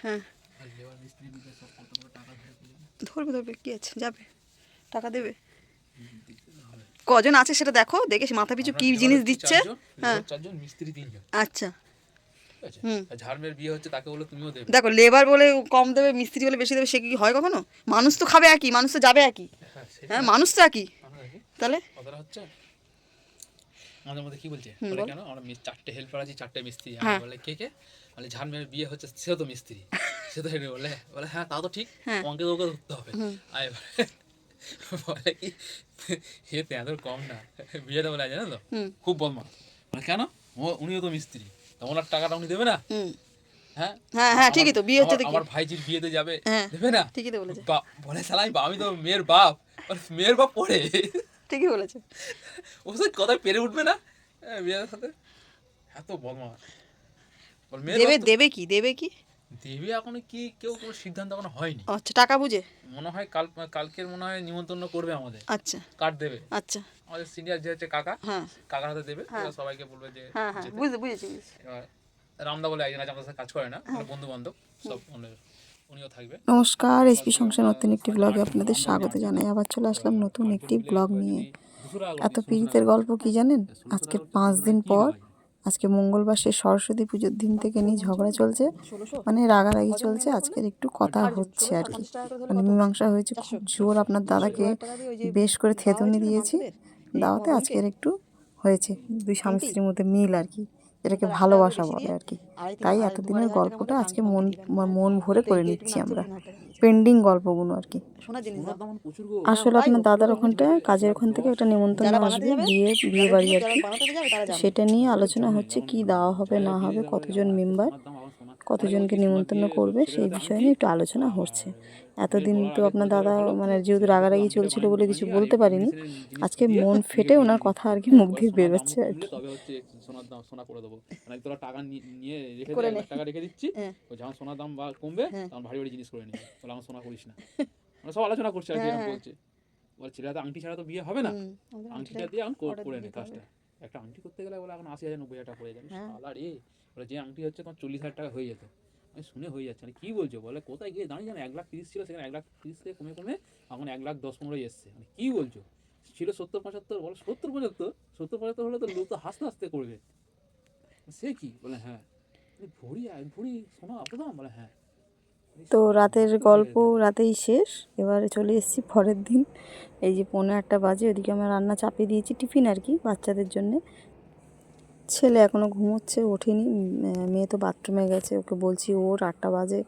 হ্যাঁ ধরবে ধরবে কি আছে, যাবে টাকা দেবে। কজন আছে সেটা দেখো, দেখে মাথা পিছু কি জিনিস দিচ্ছে। হ্যাঁ আচ্ছা হুম ঝাড়মের বিয়ে হচ্ছে, তাকে বলে তুমিও দেবে। দেখো লেবার বলে কম দেবে, মিস্ত্রি বলে বেশি দেবে, সে কি হয় কখনো? মানুষ তো খাবে একই, মানুষ তো যাবে একই। হ্যাঁ মানুষ তো একই, তাহলে কথাটা হচ্ছে আমাদের মধ্যে কি বলছে, হুম বলে বল। কেন আমরা 4টে হেল্পার আছি, 4টে মিস্ত্রি। হ্যাঁ বলে কে কে? বলে ঝাড়মের বিয়ে হচ্ছে, সেও তো মিস্ত্রি, সে তো হেড। বলে বলে হ্যাঁ তা তো ঠিক, হ্যাঁ আমাকে তো ওকে ধরতে হবে। হুম আর এবারে বলে কি, হে তেঁদর কম না, বিয়েটা বলে জানো তো হুম খুব বদমাস। বলে কেন, উনিও তো মিস্ত্রি, তা ওনার টাকাটা উনি দেবে না? হুম হ্যাঁ হ্যাঁ হ্যাঁ আমার ঠিকই তো, বিয়ে আমার হচ্ছে দেখি। আমার ভাইজির বিয়েতে যাবে, হ্যাঁ দেবে না? ঠিকই তো বলেছে, বলে শালা আমি তো মেয়ের বাপ। বলে, মেয়ের বাপ পড়ে ঠিকই বলেছে। ওসব কথায় পেরে উঠবে না বিয়ের সাথে, এত বদমাস। বল মেয়ের দেবে বাপ তো দেবে কি, দেবে কি? দেবে এখনো কি, কেউ কোনো সিদ্ধান্ত এখনো হয়নি। আচ্ছা টাকা বুঝে, মনে হয় কালকের মনে হয় নিমন্ত্রণ করবে আমাদের, আচ্ছা কার্ড দেবে। আচ্ছা আমাদের সিনিয়র যে হচ্ছে কাকা, হ্যাঁ কাকার হাতে দেবে, হ্যাঁ এবার সবাইকে বলবে যে হ্যাঁ হ্যাঁ যেতে। বুঝেছি বুঝেছি। এবার রামদা বলে একজন আছে, আমাদের সাথে কাজ করে না, মানে বন্ধু বান্ধব সব, উনিও থাকবে। নমস্কার, এসপি সংসার নতুন একটি ব্লগে আপনাদের স্বাগত জানাই। আবার চলে আসলাম নতুন একটি ব্লগ নিয়ে। এত পীড়িতের গল্প কি জানেন? আজকের 5 দিন পর, আজকে মঙ্গলবার, সে সরস্বতী পুজোর দিন থেকে নিয়ে ঝগড়া চলছে, মানে রাগারাগি চলছে। আজকের একটু কথা হচ্ছে আর কি, মানে মীমাংসা হয়েছে খুব জোর। আপনার দাদাকে বেশ করে থেতুনি দিয়েছি, দাওয়াতে আজকের একটু হয়েছে, দুই স্বামী স্ত্রীর মধ্যে মিল আর কি, এটাকে ভালোবাসা বলে আর কি। তাই এতদিনের গল্পটা আজকে মন মন ভরে করে নিচ্ছি আমরা, পেন্ডিং গল্পগুলো আর কি। আসলে আপনার দাদার ওখানটায়, কাজের ওখান থেকে একটা নিমন্ত্রণ আসবে, বিয়ে বাড়ি আর কি। সেটা নিয়ে আলোচনা হচ্ছে, কি দেওয়া হবে না হবে, কতজন মেম্বার, কতজনকে নিমন্ত্রণ করবে, সেই বিষয় নিয়ে একটু আলোচনা হচ্ছে। এতদিন তো আপনার দাদা, মানে যেহেতু রাগারাগি চলছিল বলে কিছু বলতে পারিনি, আজকে মন ফেটে ওনার কথা আর কি মুখ দিয়ে বেরোচ্ছে আর কি। তবে হচ্ছে সোনার দাম, সোনা করে দেবো, মানে তোরা টাকা নিয়ে রেখে দে, 1 লাখ টাকা রেখে দিচ্ছি, যখন সোনার দাম বা কমবে তখন ভারী ভারী জিনিস করে নিবি। বলে আমার সোনা করিস না, মানে সব আলোচনা করছে আর কি, এরকম বলছে। বলে ছেলেরা তো আংটি ছাড়া তো বিয়ে হবে না, আংটিটা দিয়ে এখন করে নে কাজটা। একটা আংটি করতে গেলে বলে এখন 80,000 90,000 টাকা পড়ে যাবে। শালা রে, বলে যে আংটি হচ্ছে তোমার 40,000 টাকা হয়ে যেত। আমি শুনে হয়ে যাচ্ছে, মানে কি বলছো? বলে কোথায় গিয়ে দাঁড়িয়ে জানো, 1,30,000 ছিল, সেখানে 1,30,000 থেকে কমে কমে এখন 1,10,15 এসছে। মানে কি বলছো? ছিল 70-75, বলো 70-75 হলে তো লোক তো হাসতে হাসতে করবে। সে কি বলে, হ্যাঁ ভরি ভরি সোনা অত দাম, বলে হ্যাঁ। তো রাতের গল্প রাতেই শেষ, এবারে চলে এসেছি পরের দিন। এই যে 1:45 বাজে, ওদিকে আমরা রান্না চাপিয়ে দিয়েছি, টিফিন আর কি বাচ্চাদের জন্যে। ছেলে এখনও ঘুমোচ্ছে, ওঠেনি। মেয়ে তো বাথরুমে গেছে, ওকে বলছি ওর 8টা বাজে,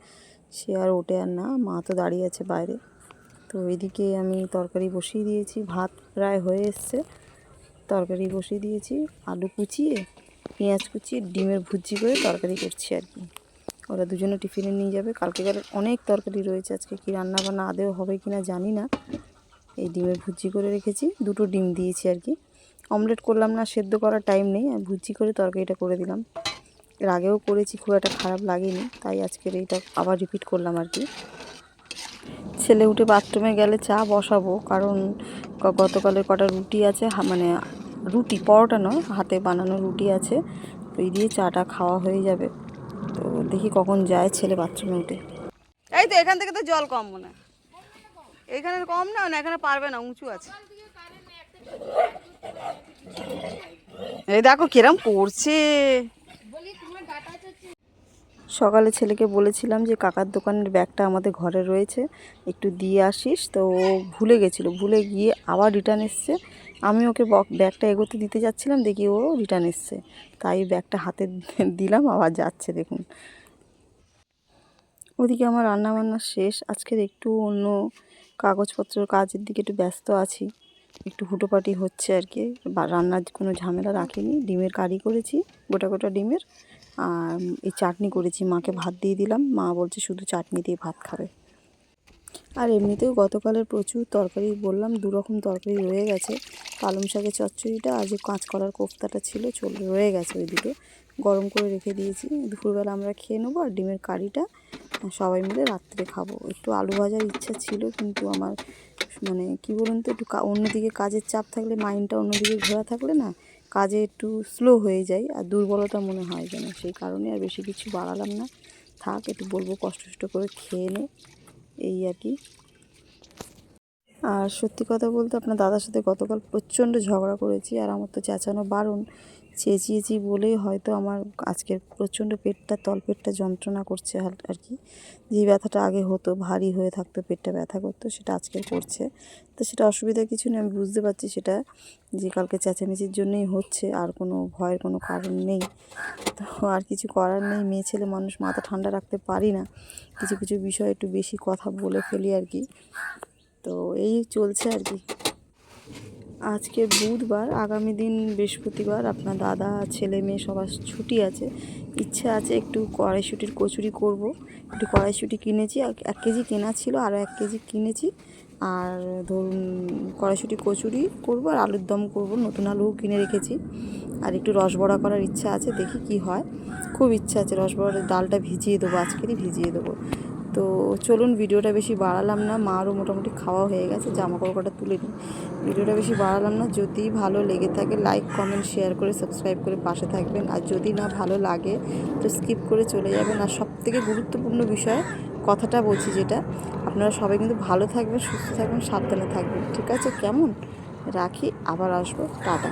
সে আর ওঠে আর না, মা তো দাঁড়িয়ে আছে বাইরে। তো এদিকে আমি তরকারি বসিয়ে দিয়েছি, ভাত প্রায় হয়ে এসছে, তরকারি বসিয়ে দিয়েছি, আলু কুচিয়ে, পেঁয়াজ কুচিয়ে, ডিমের ভুজি করে তরকারি করছি আর কি। ওরা দুজনে টিফিনে নিয়ে যাবে। কালকেকার অনেক তরকারি রয়েছে, আজকে কি রান্না বান্না আদেও হবে কি না জানি না। এই ডিমের ভুজি করে রেখেছি, 2টো ডিম দিয়েছি আর কি। অমলেট করলাম না, সেদ্ধ করার টাইম নেই, আমি ভুজি করে তরকারিটা করে দিলাম। এর আগেও করেছি, খুব একটা খারাপ লাগেনি, তাই আজকের এইটা আবার রিপিট করলাম আর কি। ছেলে উঠে বাথরুমে গেলে চা বসাবো, কারণ গতকালের কটা রুটি আছে, মানে রুটি পরোটা নয়, হাতে বানানো রুটি আছে, ওই দিয়ে চাটা খাওয়া হয়ে যাবে। তো দেখি কখন যায় ছেলে বাথরুমে উঠে। এই তো এখান থেকে তো জল কম মনে হয়, এখানে কম না, না এখানে পারবে না, উঁচু আছে। এই দেখো কিরম করছে। সকালে ছেলেকে বলেছিলাম যে কাকার দোকানের ব্যাগটা আমাদের ঘরে রয়েছে, একটু দিয়ে আসিস, তো ও ভুলে গেছিলো, ভুলে গিয়ে আবার রিটার্ন এসছে। আমি ওকে ব্যাগটা এগোতে দিতে যাচ্ছিলাম, দেখি ও রিটার্ন এসছে, তাই ব্যাগটা হাতে দিলাম, আবার যাচ্ছে দেখুন। ওদিকে আমার রান্নাবান্না শেষ, আজকের একটু অন্য কাগজপত্র কাজের দিকে একটু ব্যস্ত আছি, একটু হুটোপাটি হচ্ছে আর কি। রান্নার কোনো ঝামেলা রাখিনি, ডিমের কারি করেছি, গোটা গোটা ডিমের, আর এই চাটনি করেছি, মাকে ভাত দিয়ে দিলাম, মা বলছে শুধু চাটনি দিয়ে ভাত খাবে। আর এমনিতেও গতকালের প্রচুর তরকারি, বললাম 2 রকম তরকারি রয়ে গেছে, পালং শাকের চচ্চড়িটা আর যে কাঁচকলার কোফতাটা ছিল রয়ে গেছে, ওই দুটো গরম করে রেখে দিয়েছি, দুপুরবেলা আমরা খেয়ে নেবো। আর ডিমের কারিটা সবাই মিলে রাত্রে খাবো। একটু আলু ভাজার ইচ্ছা ছিল, কিন্তু আমার মানে কি বলুন তো, একটু অন্যদিকে কাজের চাপ থাকলে, মাইন্ডটা অন্যদিকে ঘোরা থাকলে না, কাজে একটু স্লো হয়ে যায় আর দুর্বলতা মনে হয় যেন, সেই কারণে আর বেশি কিছু বাড়ালাম না। থাক, একটু বলবো কষ্ট করে খেয়ে নে, এই আর কি। আর সত্যি কথা বলতে আপনার দাদার সাথে গতকাল প্রচণ্ড ঝগড়া করেছি, আর আমার তো চেঁচানো বারণ, চেঁচিয়েছি বলেই হয়তো আমার আজকের প্রচণ্ড পেটটা, তলপেটটা যন্ত্রণা করছে আর কি। যে ব্যথাটা আগে হতো, ভারী হয়ে থাকতো, পেটটা ব্যথা করতো, সেটা আজকের করছে। তো সেটা অসুবিধা কিছু নেই, আমি বুঝতে পারছি সেটা যে কালকে চেঁচামেচির জন্যই হচ্ছে, আর কোনো ভয়ের কোনো কারণ নেই। তো আর কিছু করার নেই, মেয়ে ছেলে মানুষ, মাথা ঠান্ডা রাখতে পারি না, কিছু কিছু বিষয় একটু বেশি কথা বলে ফেলি আর কি। তো এই চলছে আর কি। আজকে বুধবার, আগামী দিন বৃহস্পতিবার, আপনার দাদা, ছেলে মেয়ে সবার ছুটি আছে। ইচ্ছা আছে একটু কড়াইশুঁটির কচুরি করব। একটু কড়াইশুঁটি কিনেছি, 1 কেজি কেনা ছিল, আরও 1 কেজি কিনেছি। আর ধরুন কড়াইশুঁটি কচুরি করব, আর আলুর দম করব, নতুন আলুও কিনে রেখেছি। আর একটু রসবড়া করার ইচ্ছা আছে, দেখি কি হয়। খুব ইচ্ছা আছে রসবড়ার ডালটা ভিজিয়ে দেবো, আজকেরই ভিজিয়ে দেবো। তো চলুন, ভিডিওটা বেশি বাড়ালাম না, মারও মোটামুটি খাওয়া হয়ে গেছে, জামা কাপড়টা তুলে নিই। ভিডিওটা বেশি বাড়ালাম না, যদি ভালো লেগে থাকে লাইক কমেন্ট শেয়ার করে সাবস্ক্রাইব করে পাশে থাকবেন, আর যদি না ভালো লাগে তো স্কিপ করে চলে যাবেন। আর সবথেকে গুরুত্বপূর্ণ বিষয় কথাটা বলছি যেটা, আপনারা সবাই কিন্তু ভালো থাকবেন, সুস্থ থাকবেন, সাবধানে থাকবেন, ঠিক আছে? কেমন? রাখি, আবার আসবো, টাটা।